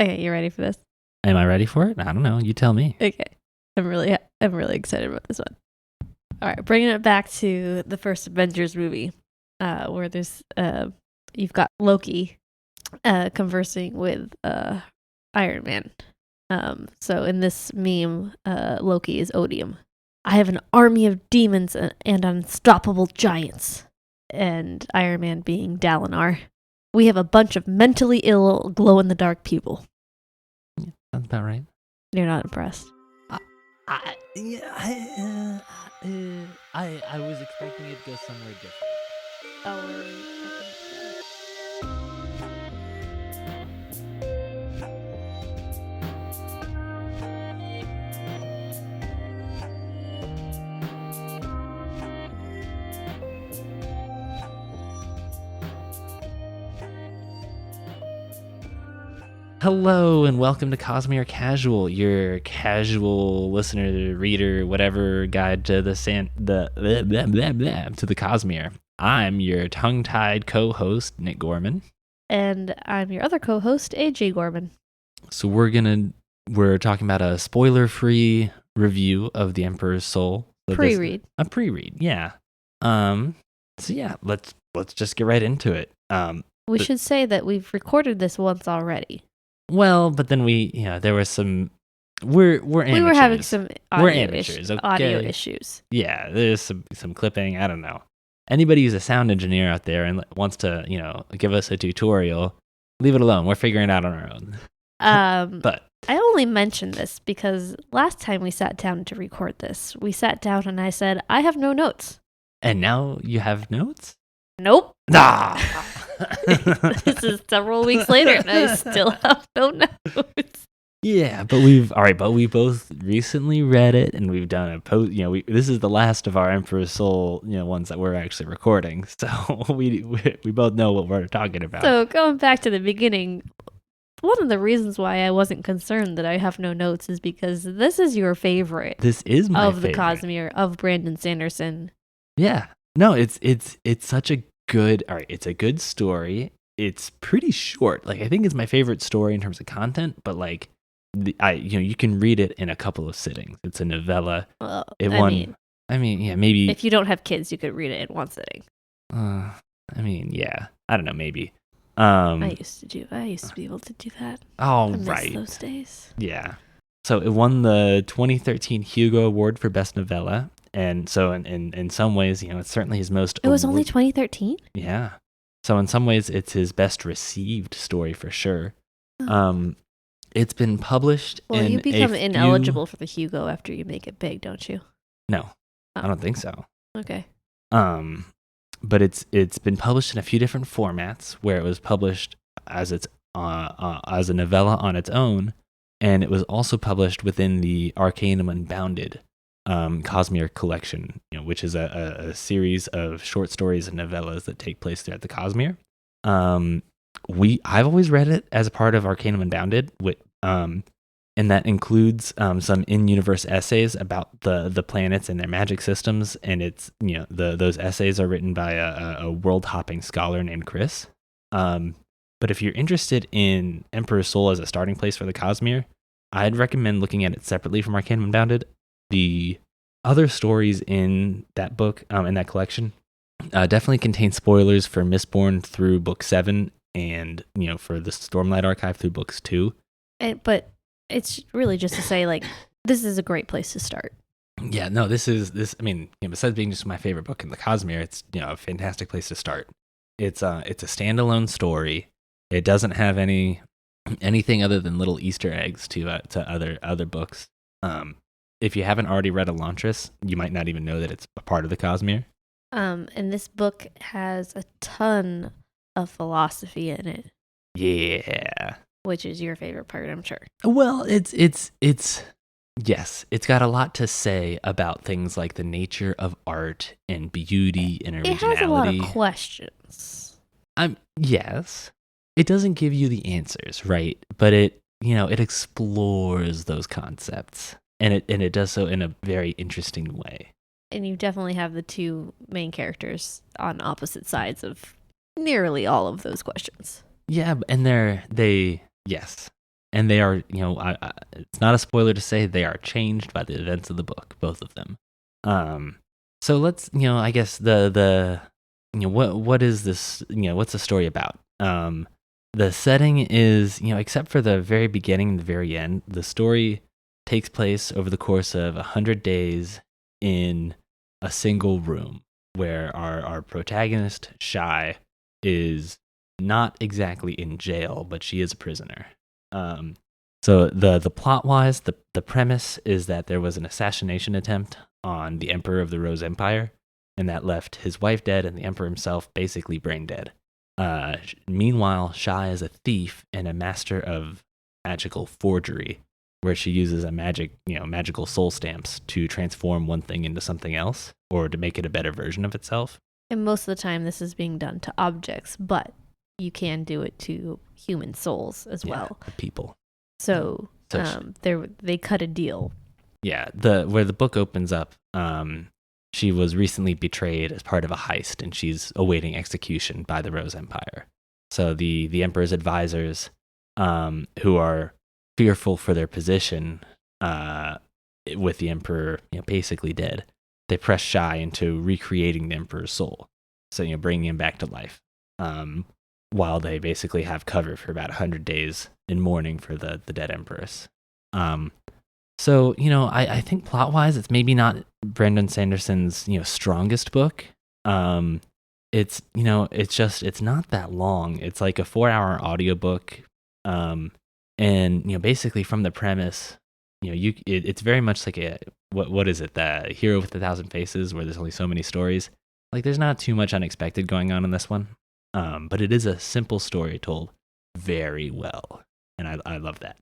Okay, you ready for this? Am I ready for it? I don't know. You tell me. Okay. I'm really excited about this one. All right, bringing it back to the first Avengers movie, where there's you've got Loki conversing with Iron Man. So in this meme, Loki is Odium. I have an army of demons and unstoppable giants. And Iron Man being Dalinar. We have a bunch of mentally ill, glow-in-the-dark people. Yeah, sounds about right. You're not impressed. I was expecting it to go somewhere different. Hello and welcome to Cosmere Casual, your casual listener, reader, whatever guide to the Cosmere. I'm your tongue-tied co-host, Nick Gorman. And I'm your other co-host, AJ Gorman. So we're talking about a spoiler-free review of The Emperor's Soul. So Pre-read. A pre-read, yeah. So yeah, let's just get right into it. We should say that we've recorded this once already. Well, but then there was some. We're amateurs. We were having some audio issues. Yeah, there's some clipping. I don't know. Anybody who's a sound engineer out there and wants to, give us a tutorial, leave it alone. We're figuring it out on our own. But I only mentioned this because last time we sat down to record this, we sat down and I said, I have no notes. And now you have notes? Nope. Nah. This is several weeks later and I still have no notes. Yeah, but we both recently read it and we've done a post. This is the last of our Emperor's Soul, ones that we're actually recording. So we both know what we're talking about. So going back to the beginning, one of the reasons why I wasn't concerned that I have no notes is because this is your favorite. This is my of favorite. The Cosmere of Brandon Sanderson. Yeah. No, it's such a good. All right, it's a good story. It's pretty short. Like I think it's my favorite story in terms of content, but like you can read it in a couple of sittings. It's a novella. Well, maybe if you don't have kids, you could read it in one sitting. Yeah. I don't know, maybe. I used to be able to do that. Oh, I miss right. those days. Yeah. So it won the 2013 Hugo Award for Best Novella. And so in some ways, it's certainly his most... It was only 2013? Yeah. So in some ways, it's his best received story for sure. Oh. It's been published Well, you become ineligible for the Hugo after you make it big, don't you? No, I don't think so. Okay. But it's been published in a few different formats where it was published as as a novella on its own, and it was also published within the Arcanum Unbounded Cosmere collection, which is a series of short stories and novellas that take place throughout the Cosmere. I've always read it as a part of Arcanum Unbounded, and that includes some in-universe essays about the planets and their magic systems, and it's those essays are written by a world-hopping scholar named Chris. But if you're interested in Emperor's Soul as a starting place for the Cosmere, I'd recommend looking at it separately from Arcanum Unbounded. The other stories in that book, in that collection, definitely contain spoilers for Mistborn through book 7, and for the Stormlight Archive through books 2. But it's really just to say, like, this is a great place to start. Yeah, no, this. I mean, besides being just my favorite book in the Cosmere, it's a fantastic place to start. It's a standalone story. It doesn't have anything other than little Easter eggs to other books. If you haven't already read Elantris, you might not even know that it's a part of the Cosmere. And this book has a ton of philosophy in it. Yeah. Which is your favorite part, I'm sure. Well, it's yes, it's got a lot to say about things like the nature of art and beauty and originality. It has a lot of questions. Yes. It doesn't give you the answers, right? But it explores those concepts. And it does so in a very interesting way. And you definitely have the two main characters on opposite sides of nearly all of those questions. Yeah, and yes. And they are, it's not a spoiler to say they are changed by the events of the book, both of them. So let's, I guess what is this, what's the story about? The setting is, except for the very beginning and the very end, the story takes place over the course of 100 days in a single room where our protagonist, Shy, is not exactly in jail, but she is a prisoner. So the plot-wise, the premise is that there was an assassination attempt on the Emperor of the Rose Empire, and that left his wife dead and the Emperor himself basically brain dead. Meanwhile, Shy is a thief and a master of magical forgery, where she uses magical soul stamps to transform one thing into something else or to make it a better version of itself. And most of the time, this is being done to objects, but you can do it to human souls as well. People. So they cut a deal. Yeah, where the book opens up, she was recently betrayed as part of a heist, and she's awaiting execution by the Rose Empire. So the Emperor's advisors, who are fearful for their position, with the Emperor basically dead, they press Shy into recreating the Emperor's soul. So bringing him back to life. While they basically have cover for about 100 days in mourning for the dead Empress. So, I think plot-wise, it's maybe not Brandon Sanderson's, strongest book. It's not that long. It's like a 4-hour audiobook. And, basically from the premise, it's very much like what is it? The Hero with 1,000 Faces, where there's only so many stories. Like, there's not too much unexpected going on in this one. But it is a simple story told very well. And I love that.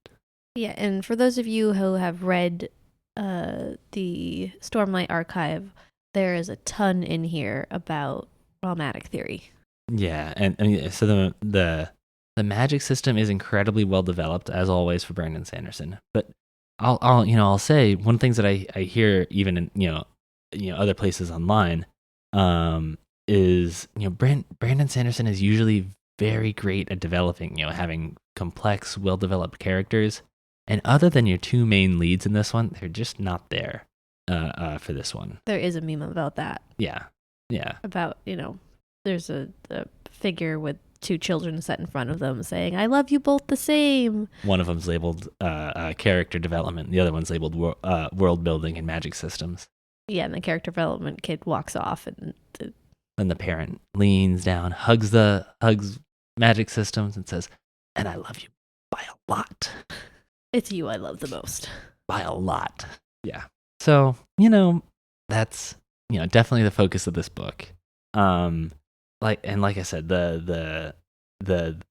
Yeah, and for those of you who have read the Stormlight Archive, there is a ton in here about realmatic theory. Yeah, and so the magic system is incredibly well developed, as always, for Brandon Sanderson. But I'll say one of the things that I hear even in other places online is Brandon Sanderson is usually very great at developing, having complex, well developed characters. And other than your two main leads in this one, they're just not there for this one. There is a meme about that. Yeah. About, there's a figure with two children set in front of them saying, "I love you both the same." One of them's labeled character development. The other one's labeled world building and magic systems. Yeah, and the character development kid walks off, and then the parent leans down, hugs magic systems, and says, "And I love you by a lot." It's you I love the most. By a lot. Yeah. So, that's, definitely the focus of this book. Like I said, the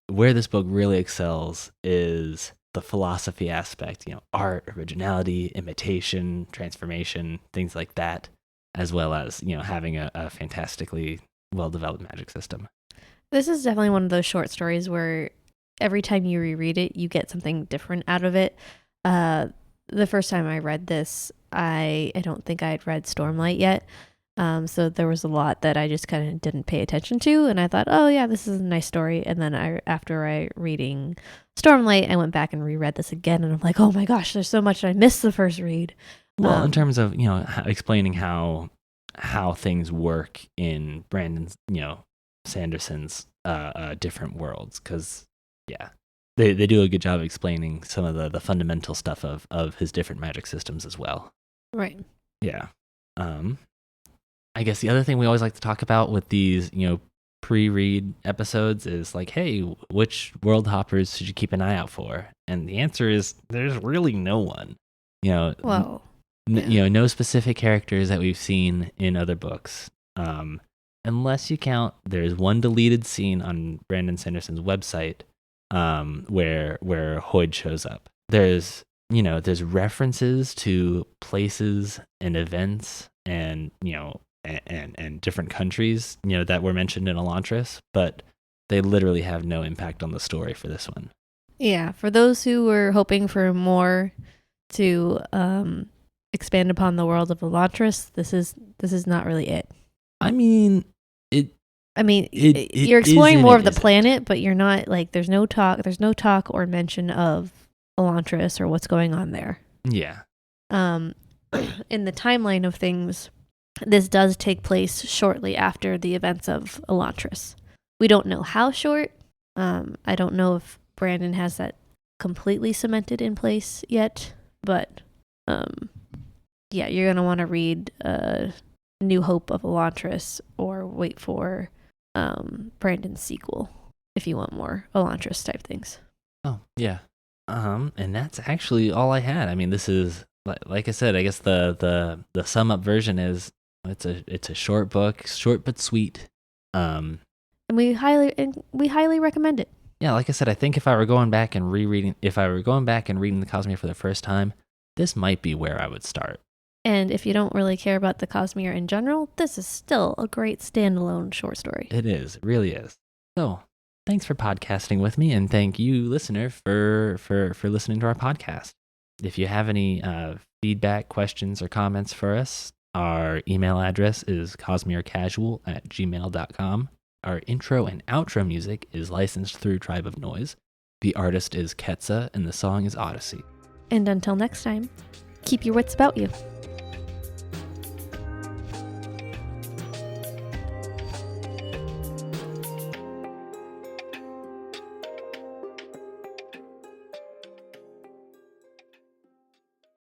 where this book really excels is the philosophy aspect, art, originality, imitation, transformation, things like that, as well as, having a fantastically well-developed magic system. This is definitely one of those short stories where every time you reread it, you get something different out of it. The first time I read this, I don't think I had read Stormlight yet. So there was a lot that I just kind of didn't pay attention to. And I thought, oh yeah, this is a nice story. And then after reading Stormlight, I went back and reread this again. And I'm like, oh my gosh, there's so much I missed the first read. Well, in terms of, explaining how things work in Brandon's, Sanderson's different worlds. Because, yeah, they do a good job of explaining some of the fundamental stuff of his different magic systems as well. Right. Yeah. I guess the other thing we always like to talk about with these, pre-read episodes is like, hey, which world hoppers should you keep an eye out for? And the answer is there's really no one. Well, no specific characters that we've seen in other books. Unless you count, there's one deleted scene on Brandon Sanderson's website where Hoyd shows up. There's references to places and events and and different countries, that were mentioned in Elantris, but they literally have no impact on the story for this one. Yeah, for those who were hoping for more to expand upon the world of Elantris, this is not really it. I mean, you're exploring more of the planet, but you're not there's no talk or mention of Elantris or what's going on there. Yeah. In the timeline of things, this does take place shortly after the events of Elantris. We don't know how short. I don't know if Brandon has that completely cemented in place yet, but yeah, you're going to want to read New Hope of Elantris or wait for Brandon's sequel if you want more Elantris type things. Oh, yeah. And that's actually all I had. I mean, this is like I said, I guess the sum up version is it's a short book, short but sweet. And we highly recommend it. Yeah, like I said, I think if I were going back and reading the Cosmere for the first time, this might be where I would start. And if you don't really care about the Cosmere in general, this is still a great standalone short story. It is. It really is. So, thanks for podcasting with me, and thank you, listener, for listening to our podcast. If you have any feedback, questions, or comments for us, our email address is cosmerecasual@gmail.com. Our intro and outro music is licensed through Tribe of Noise. The artist is Ketsa, and the song is Odyssey. And until next time, keep your wits about you.